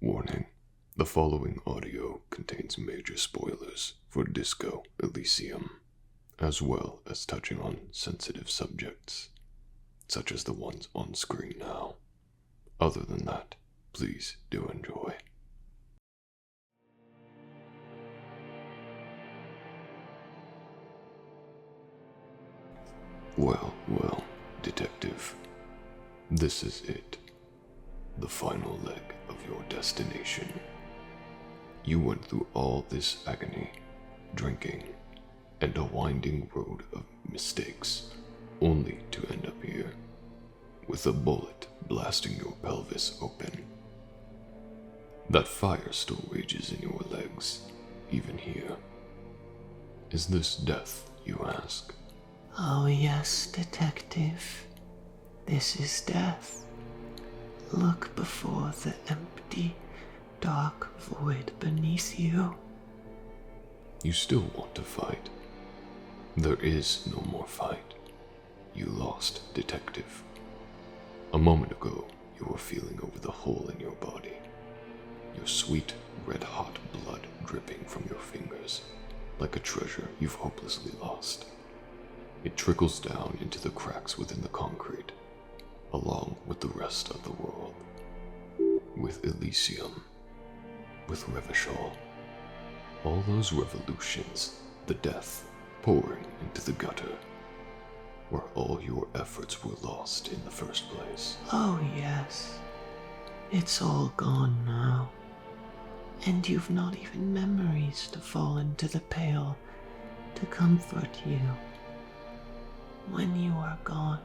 Warning, the following audio contains major spoilers for Disco Elysium, as well as touching on sensitive subjects, such as the ones on screen now. Other than that, please do enjoy. Well, detective. This is it. The final leg of your destination. You went through all this agony, drinking, and a winding road of mistakes, only to end up here, with a bullet blasting your pelvis open. That fire still rages in your legs, even here. Is this death, you ask? Oh yes, detective. This is death. Look before the empty, dark void beneath you. You still want to fight. There is no more fight. You lost, detective. A moment ago, you were feeling over the hole in your body. Your sweet, red-hot blood dripping from your fingers, like a treasure you've hopelessly lost. It trickles down into the cracks within the concrete, along with the rest of the world. With Elysium, with Revachol, all those revolutions, the death pouring into the gutter, where all your efforts were lost in the first place. Oh yes, it's all gone now. And you've not even memories to fall into the pail to comfort you. When you are gone,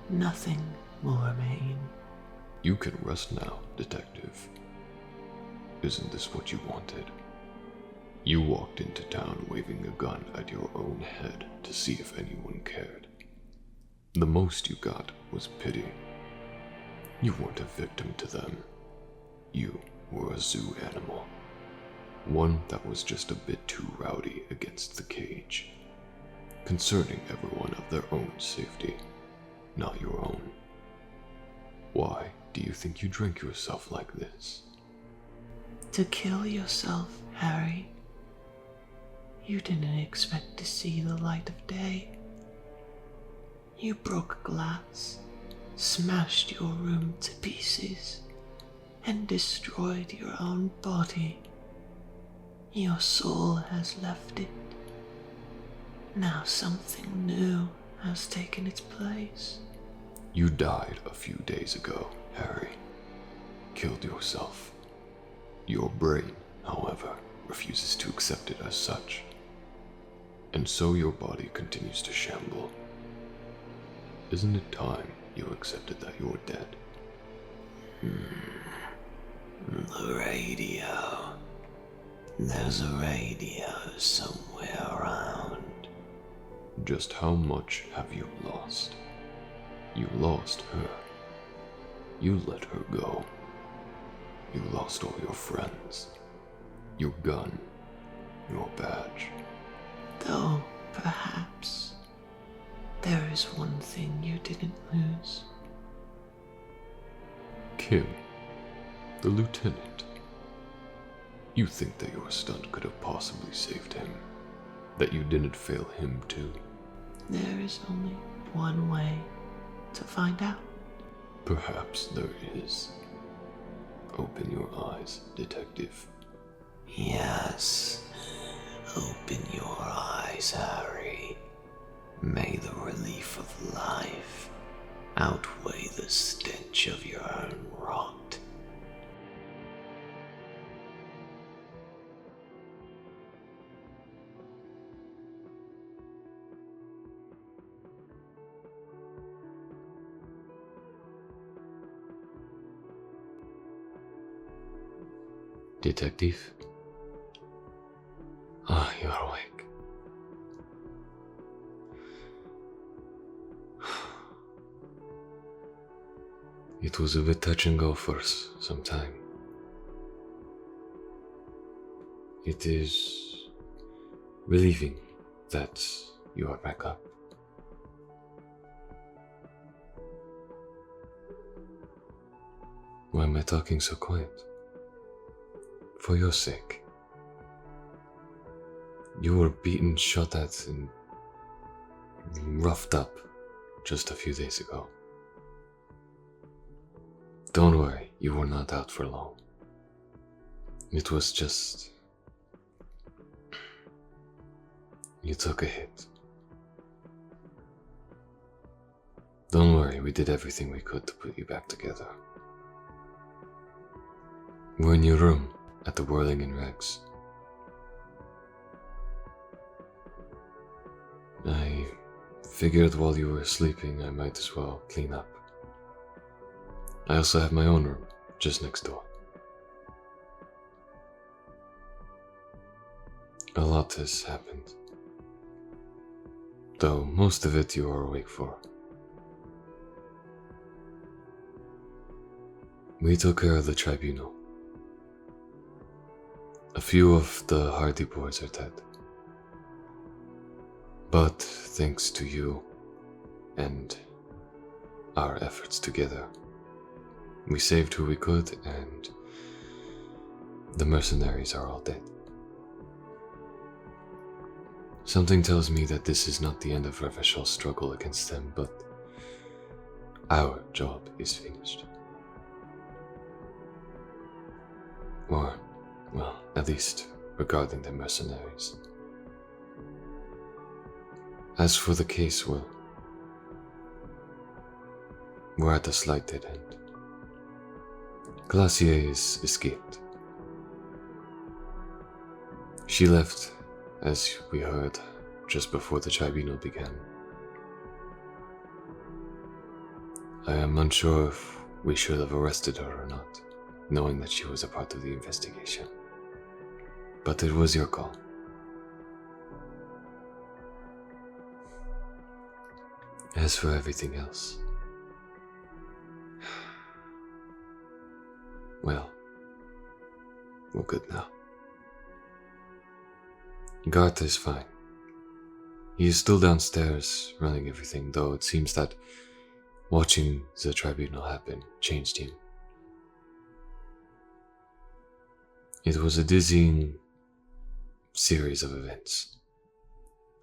nothing will remain. You can rest now, detective. Isn't this what you wanted? You walked into town waving a gun at your own head to see if anyone cared. The most you got was pity. You weren't a victim to them. You were a zoo animal. One that was just a bit too rowdy against the cage, concerning everyone of their own safety, not your own. Why do you think you drank yourself like this? To kill yourself, Harry. You didn't expect to see the light of day. You broke glass, smashed your room to pieces, and destroyed your own body. Your soul has left it. Now something new has taken its place. You died a few days ago, Harry. Killed yourself. Your brain, however, refuses to accept it as such. And so your body continues to shamble. Isn't it time you accepted that you're dead? The radio. There's a radio somewhere around. Just how much have you lost? You lost her. You let her go. You lost all your friends, your gun, your badge. Though, perhaps, there is one thing you didn't lose. Kim, the lieutenant. You think that your stunt could have possibly saved him? That you didn't fail him too? There is only one way to find out. Perhaps there is. Open your eyes, detective. Yes, open your eyes, Harry. May the relief of life outweigh the stench of your own rot. Detective? You're awake. It was a bit touch and go first, sometime. It is relieving that you are back up. Why am I talking so quiet? For your sake. You were beaten, shot at, and roughed up just a few days ago. Don't worry, you were not out for long. It was just... you took a hit. Don't worry, we did everything we could to put you back together. We're in your room at the Whirling in Rags. I figured while you were sleeping I might as well clean up. I also have my own room, just next door. A lot has happened. Though most of it you are awake for. We took care of the tribunal. A few of the Hardy boys are dead. But thanks to you and our efforts together, we saved who we could and the mercenaries are all dead. Something tells me that this is not the end of Reveshal's struggle against them, but our job is finished. Or, well, at least regarding the mercenaries. As for the case, well, we're at a slight dead end. Glacier is escaped. She left, as we heard, just before the tribunal began. I am unsure if we should have arrested her or not, knowing that she was a part of the investigation. But it was your call. As for everything else, well, we're good now. Garth is fine. He is still downstairs running everything, though it seems that watching the tribunal happen changed him. It was a dizzying series of events.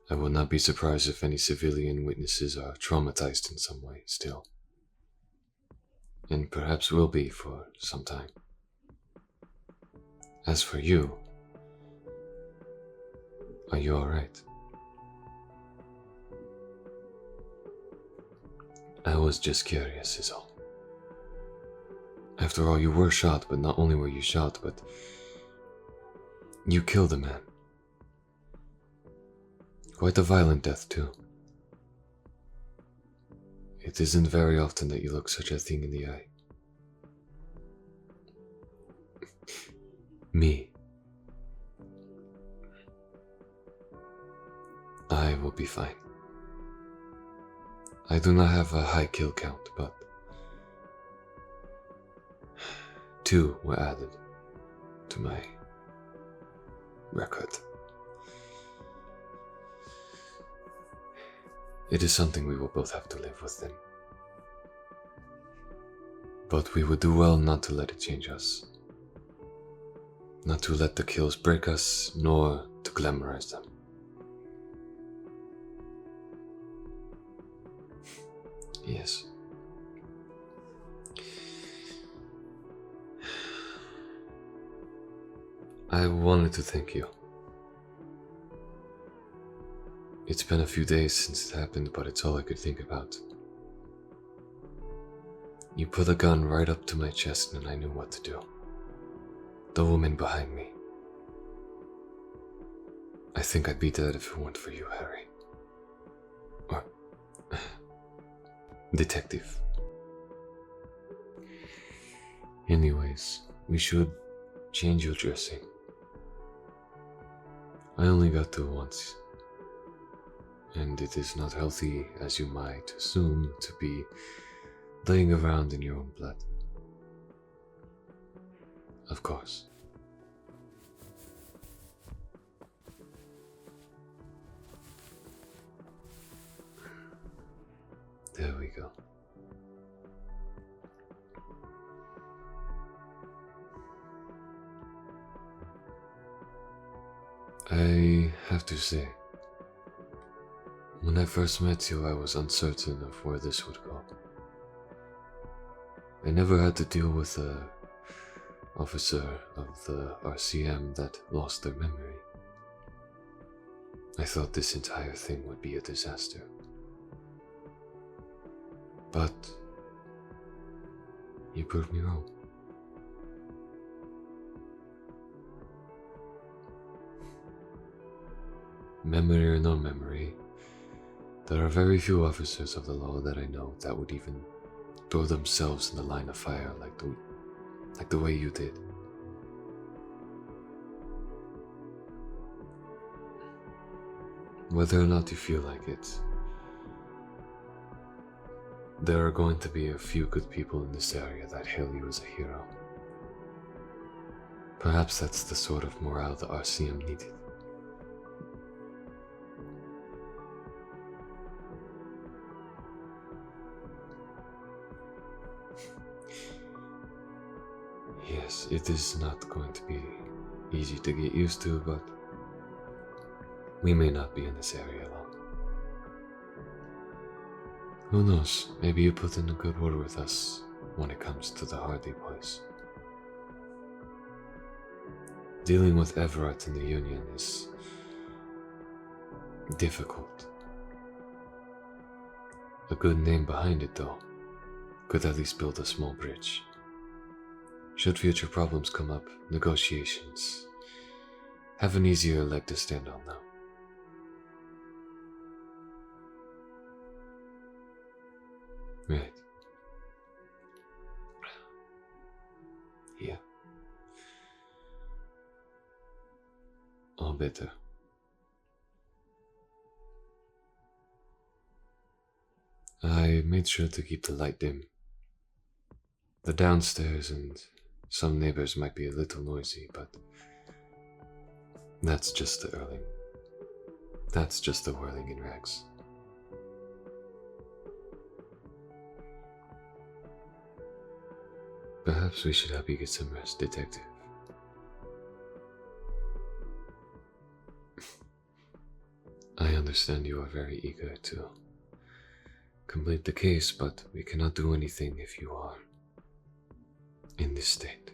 I would not be surprised if any civilian witnesses are traumatized in some way still. And perhaps will be for some time. As for you, are you alright? I was just curious is all. After all, you were shot, but not only were you shot, but you killed a man. Quite a violent death, too. It isn't very often that you look such a thing in the eye. Me. I will be fine. I do not have a high kill count, but 2 were added to my record. It is something we will both have to live with then. But we would do well not to let it change us. Not to let the kills break us, nor to glamorize them. Yes. I wanted to thank you. It's been a few days since it happened, but it's all I could think about. You put a gun right up to my chest and I knew what to do. The woman behind me. I think I'd be dead if it weren't for you, Harry. Or... Detective. Anyways, we should change your dressing. I only got to once. And it is not healthy, as you might assume, to be laying around in your own blood. Of course. There we go. I have to say, when I first met you, I was uncertain of where this would go. I never had to deal with a officer of the RCM that lost their memory. I thought this entire thing would be a disaster. But you proved me wrong. Memory or no memory, there are very few officers of the law that I know that would even throw themselves in the line of fire like the way you did. Whether or not you feel like it, there are going to be a few good people in this area that hail you as a hero. Perhaps that's the sort of morale the RCM needed. Yes, it is not going to be easy to get used to, but we may not be in this area long. Who knows, maybe you put in a good word with us when it comes to the Hardy Boys. Dealing with Everett in the Union is difficult. A good name behind it, though, could at least build a small bridge. Should future problems come up, negotiations have an easier leg to stand on now. Right. Yeah. All better. I made sure to keep the light dim. The downstairs and some neighbors might be a little noisy, but that's just the whirling in rags. Perhaps we should help you get some rest, Detective. I understand you are very eager to complete the case, but we cannot do anything if you are in this state.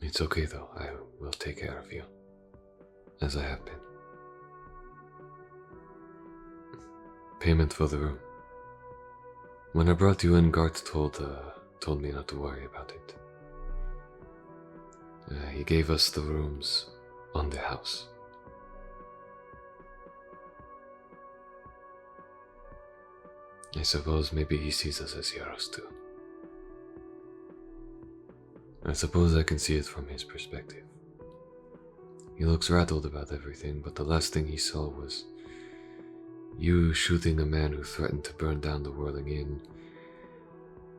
It's okay though, I will take care of you, as I have been. Payment for the room. When I brought you in, Gart told me not to worry about it. He gave us the rooms on the house. I suppose maybe he sees us as heroes too. I suppose I can see it from his perspective. He looks rattled about everything, but the last thing he saw was you shooting a man who threatened to burn down the Whirling Inn,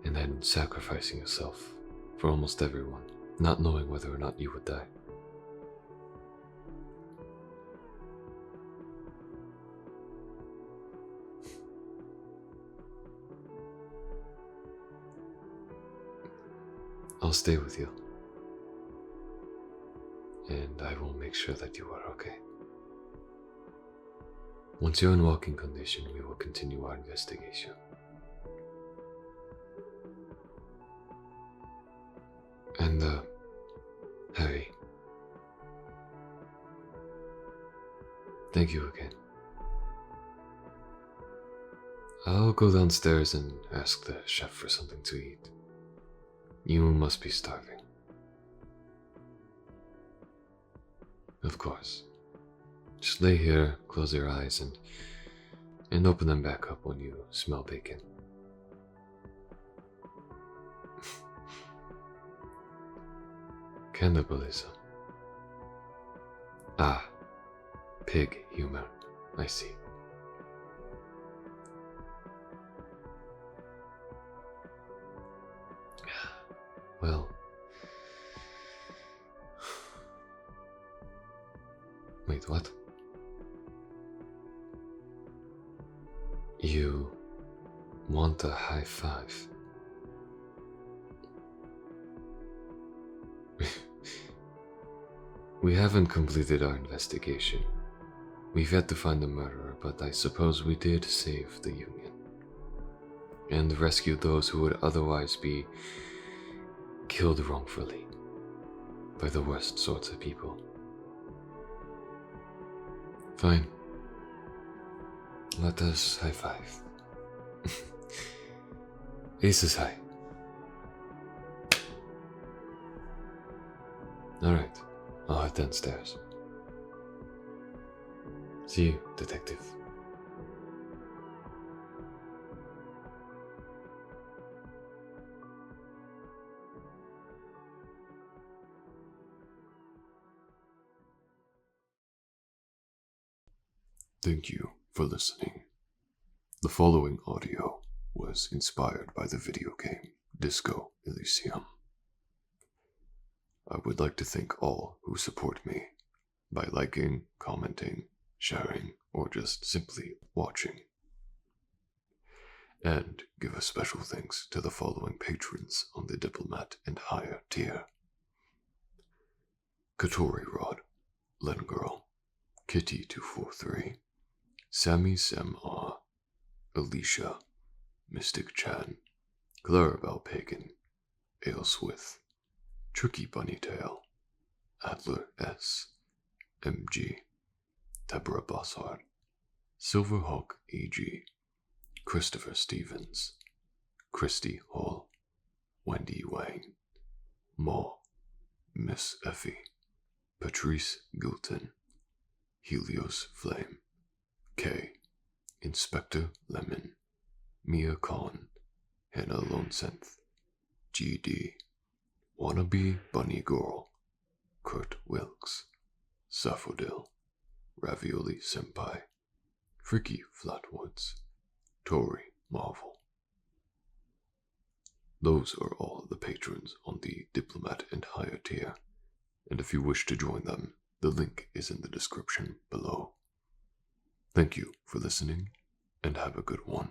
and then sacrificing yourself for almost everyone, not knowing whether or not you would die. I'll stay with you, and I will make sure that you are okay. Once you're in walking condition, we will continue our investigation. And, Harry, thank you again. I'll go downstairs and ask the chef for something to eat. You must be starving. Of course. Just lay here, close your eyes, and open them back up when you smell bacon. Cannibalism. Ah, pig humor. I see. Well, wait, what? You want a high five? We haven't completed our investigation. We've yet to find the murderer, but I suppose we did save the Union. And rescue those who would otherwise be killed wrongfully by the worst sorts of people. Fine. Let us high five. Aces high. Alright, I'll head downstairs. See you, detective. Thank you for listening. The following audio was inspired by the video game Disco Elysium. I would like to thank all who support me by liking, commenting, sharing, or just simply watching. And give a special thanks to the following patrons on the Diplomat and higher tier: Katori Rod, Len Girl, Kitty243, Sammy Sam Ah, Alicia, Mystic Chan, Clarabelle Pagan, Aleswith, Tricky Bunnytail, Adler S, MG, Deborah Bossard, Silverhawk AG, Christopher Stevens, Christy Hall, Wendy Wang, Ma, Miss Effie, Patrice Gilton, Helios Flame, K, Inspector Lemon, Mia Khan, Hannah Lonesenth, GD, Wannabe Bunny Girl, Kurt Wilkes, Sapphodil, Ravioli Senpai, Freaky Flatwoods, Tori Marvel. Those are all the patrons on the Diplomat and higher tier, and if you wish to join them, the link is in the description below. Thank you for listening, and have a good one.